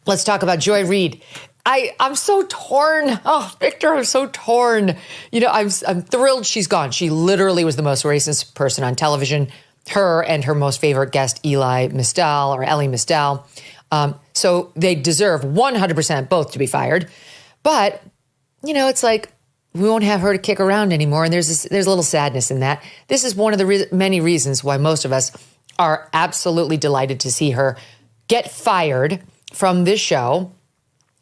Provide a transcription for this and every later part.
Let's talk about Joy Reid. I'm so torn. Oh, Victor, I'm so torn. You know, I'm thrilled she's gone. She literally was the most racist person on television. Her and her most favorite guest, Ellie Mistel. So they deserve 100% both to be fired. But, you know, it's like we won't have her to kick around anymore. And there's a little sadness in that. This is one of the many reasons why most of us are absolutely delighted to see her get fired from this show.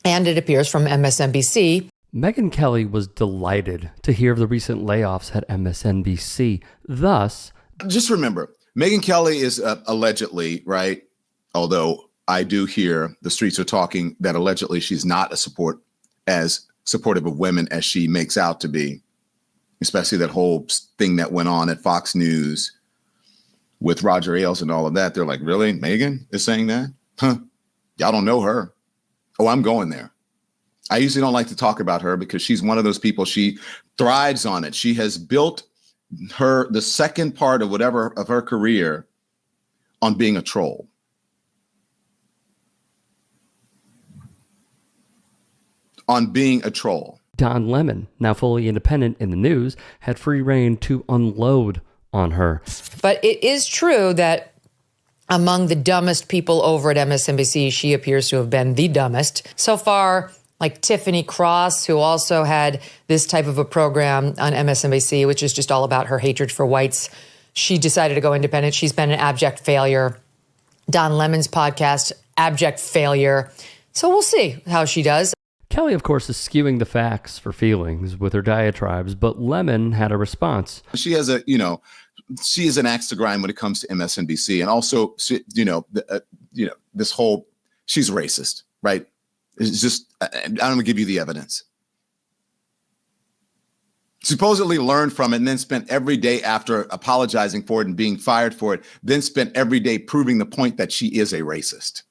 And it appears from MSNBC. Megyn Kelly was delighted to hear of the recent layoffs at MSNBC. Thus, just remember, Megyn Kelly is allegedly, right? Although I do hear the streets are talking that allegedly she's not as supportive of women as she makes out to be, especially that whole thing that went on at Fox News with Roger Ailes and all of that. They're like, really? Megyn is saying that? Huh? Y'all don't know her. Oh, I'm going there. I usually don't like to talk about her because she's one of those people. She thrives on it. She has built the second part of her career on being a troll. On being a troll. Don Lemon, now fully independent in the news, had free reign to unload on her. But it is true that among the dumbest people over at MSNBC, she appears to have been the dumbest. So far, like Tiffany Cross, who also had this type of a program on MSNBC, which is just all about her hatred for whites. She decided to go independent. She's been an abject failure. Don Lemon's podcast, abject failure. So we'll see how she does. Kelly, of course, is skewing the facts for feelings with her diatribes, but Lemon had a response. She has she is an axe to grind when it comes to MSNBC. And also, this whole, she's racist, right? It's just, I'm going to give you the evidence. Supposedly learned from it and then spent every day after apologizing for it and being fired for it, then spent every day proving the point that she is a racist.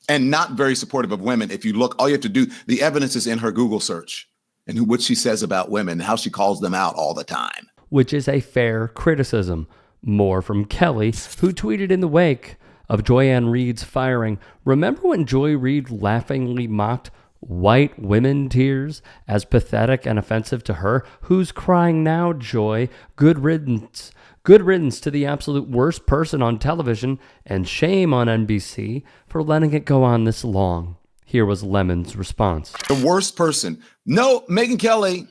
And not very supportive of women. If you look, all you have to do, the evidence is in her Google search. And what she says about women, how she calls them out all the time. Which is a fair criticism. More from Kelly, who tweeted in the wake of Joy Reid's firing, remember when Joy Reid laughingly mocked white women tears as pathetic and offensive to her? Who's crying now, Joy? Good riddance. Good riddance to the absolute worst person on television, and shame on NBC for letting it go on this long. Here was Lemon's response. The worst person. No, Megyn Kelly.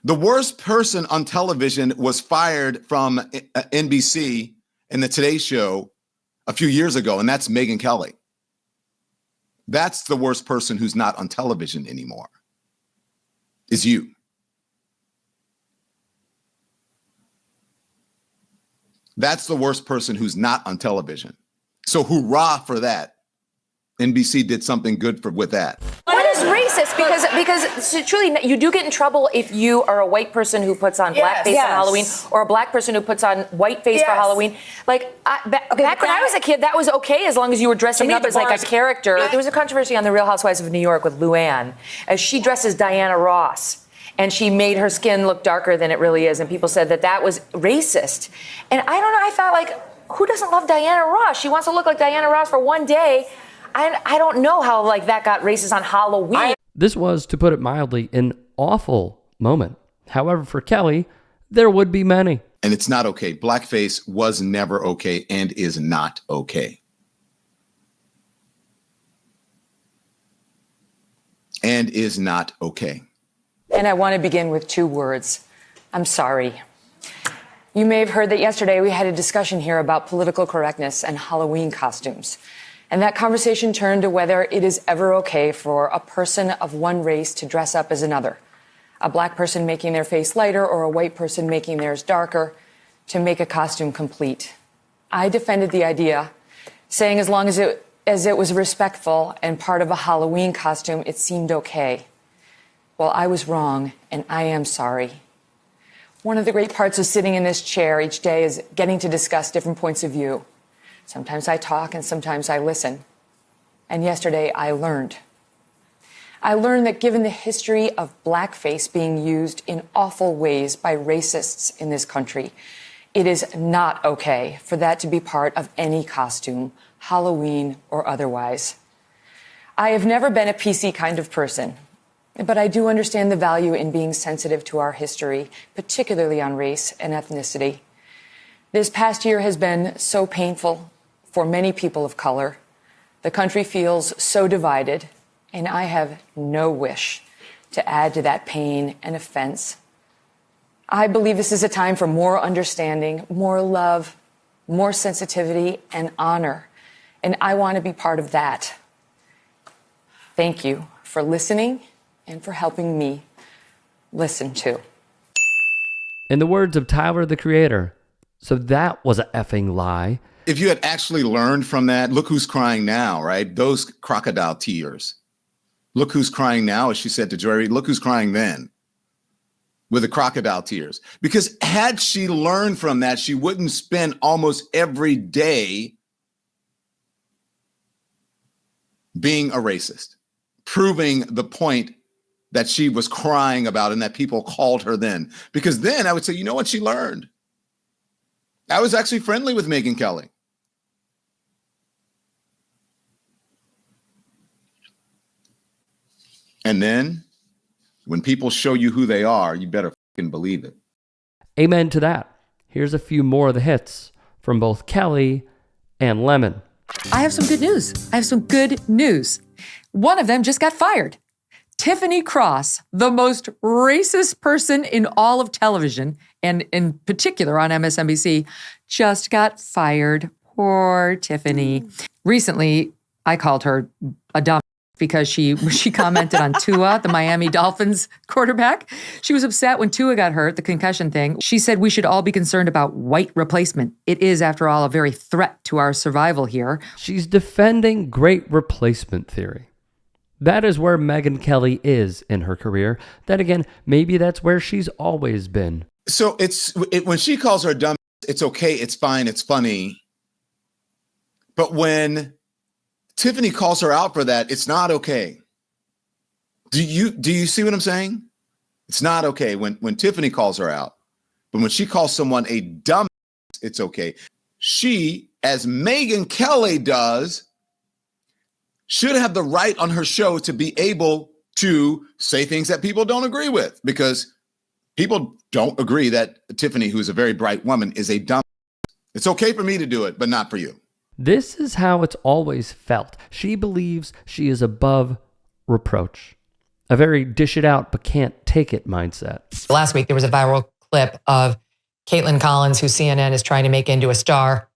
The worst person on television was fired from NBC in the Today Show a few years ago, and that's Megyn Kelly. That's the worst person who's not on television anymore. Is you. That's the worst person who's not on television. So hoorah for that. NBC did something good with that. What is racist? Because truly, you do get in trouble if you are a white person who puts on blackface on Halloween, or a black person who puts on whiteface for Halloween. Like back when I was a kid, that was okay as long as you were dressing up as like a character. There was a controversy on The Real Housewives of New York with Luann, as she dresses Diana Ross. And she made her skin look darker than it really is. And people said that was racist. And I don't know, I thought, like, who doesn't love Diana Ross? She wants to look like Diana Ross for one day. I don't know how, like, that got racist on Halloween. This was, to put it mildly, an awful moment. However, for Kelly, there would be many. And it's not okay. Blackface was never okay and is not okay. And is not okay. And I want to begin with 2 words. I'm sorry. You may have heard that yesterday we had a discussion here about political correctness and Halloween costumes. And that conversation turned to whether it is ever okay for a person of one race to dress up as another. A black person making their face lighter or a white person making theirs darker to make a costume complete. I defended the idea, saying as long as it was respectful and part of a Halloween costume, it seemed okay. Well, I was wrong, and I am sorry. One of the great parts of sitting in this chair each day is getting to discuss different points of view. Sometimes I talk and sometimes I listen. And yesterday I learned. I learned that given the history of blackface being used in awful ways by racists in this country, It is not okay for that to be part of any costume, Halloween or otherwise. I have never been a PC kind of person, but I do understand the value in being sensitive to our history, particularly on race and ethnicity. This past year has been so painful for many people of color. The country feels so divided, and I have no wish to add to that pain and offense. I believe this is a time for more understanding, more love, more sensitivity, and honor. And I want to be part of that. Thank you for listening and for helping me listen too. In the words of Tyler, the Creator, so that was a effing lie. If you had actually learned from that, look who's crying now, right? Those crocodile tears. Look who's crying now, as she said to Joy Reid, look who's crying then. With the crocodile tears. Because had she learned from that, she wouldn't spend almost every day being a racist, proving the point that she was crying about and that people called her then. Because then I would say, you know what she learned? I was actually friendly with Megyn Kelly. And then when people show you who they are, you better fucking believe it. Amen to that. Here's a few more of the hits from both Kelly and Lemon. I have some good news. One of them just got fired. Tiffany Cross, the most racist person in all of television, and in particular on MSNBC, just got fired. Poor Tiffany. Recently, I called her a dumb because she commented on Tua, the Miami Dolphins quarterback. She was upset when Tua got hurt, the concussion thing. She said we should all be concerned about white replacement. It is, after all, a very threat to our survival here. She's defending great replacement theory. That is where Megyn Kelly is in her career. Then again, maybe that's where she's always been. So when she calls her dumb, it's okay, it's fine, it's funny. But when Tiffany calls her out for that, it's not okay. Do you see what I'm saying? It's not okay when Tiffany calls her out. But when she calls someone a dumb, it's okay. She, as Megyn Kelly does, should have the right on her show to be able to say things that people don't agree with, because people don't agree that Tiffany, who's a very bright woman, is a dumb. It's okay for me to do it, but not for you. This is how it's always felt. She believes she is above reproach. A very dish it out but can't take it mindset. Last week, there was a viral clip of Caitlin Collins, who CNN is trying to make into a star.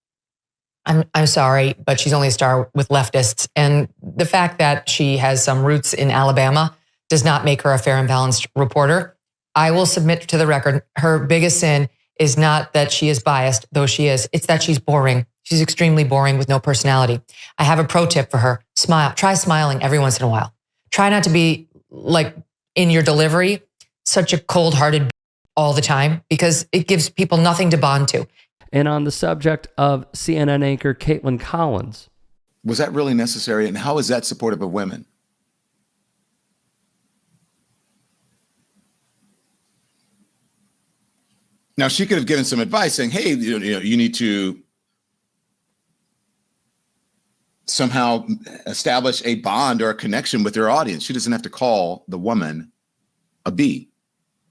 I'm sorry, but she's only a star with leftists. And the fact that she has some roots in Alabama does not make her a fair and balanced reporter. I will submit to the record, her biggest sin is not that she is biased, though she is. It's that she's boring. She's extremely boring with no personality. I have a pro tip for her. Smile. Try smiling every once in a while. Try not to be, like, in your delivery, such a cold-hearted all the time, because it gives people nothing to bond to. And on the subject of CNN anchor Caitlin Collins. Was that really necessary? And how is that supportive of women? Now, she could have given some advice saying, hey, you need to somehow establish a bond or a connection with your audience. She doesn't have to call the woman a B.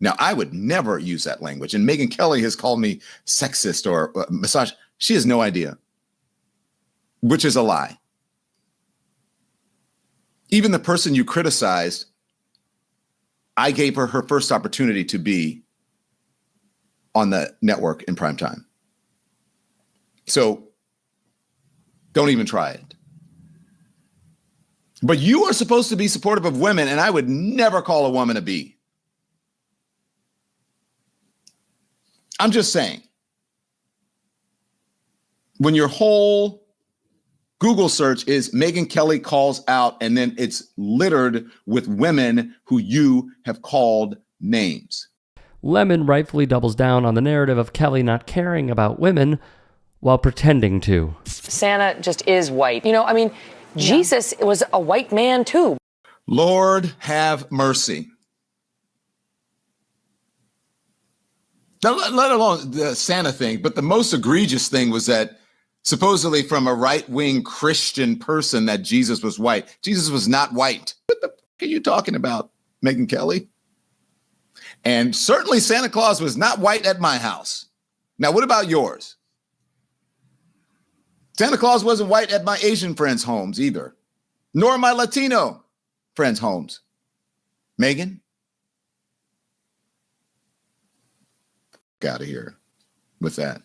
Now, I would never use that language. And Megyn Kelly has called me sexist or misogynist. She has no idea, which is a lie. Even the person you criticized, I gave her her first opportunity to be on the network in prime time. So don't even try it. But you are supposed to be supportive of women, and I would never call a woman a B. I'm just saying, when your whole Google search is Megyn Kelly calls out, and then it's littered with women who you have called names. Lemon rightfully doubles down on the narrative of Kelly not caring about women while pretending to. Santa just is white. Jesus was a white man too. Lord have mercy. Now, let alone the Santa thing, but the most egregious thing was that supposedly from a right-wing Christian person that Jesus was white. Jesus was not white. What the fuck are you talking about, Megyn Kelly? And certainly Santa Claus was not white at my house. Now, what about yours? Santa Claus wasn't white at my Asian friends' homes either, nor my Latino friends' homes. Megyn? Out of here with that.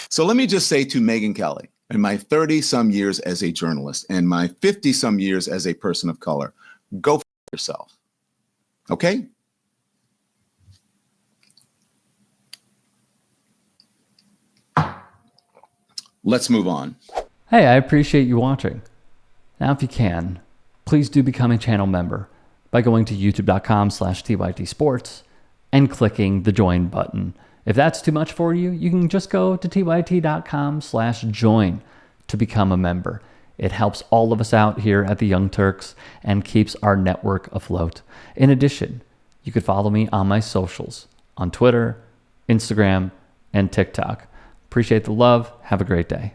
So let me just say to Megyn Kelly, in my 30-some years as a journalist and my 50-some years as a person of color, go for yourself. Okay? Let's move on. Hey, I appreciate you watching. Now, if you can, please do become a channel member by going to youtube.com/tytsports and clicking the join button. If that's too much for you, you can just go to tyt.com/join to become a member. It helps all of us out here at the Young Turks and keeps our network afloat. In addition, you could follow me on my socials on Twitter, Instagram, and TikTok. Appreciate the love. Have a great day.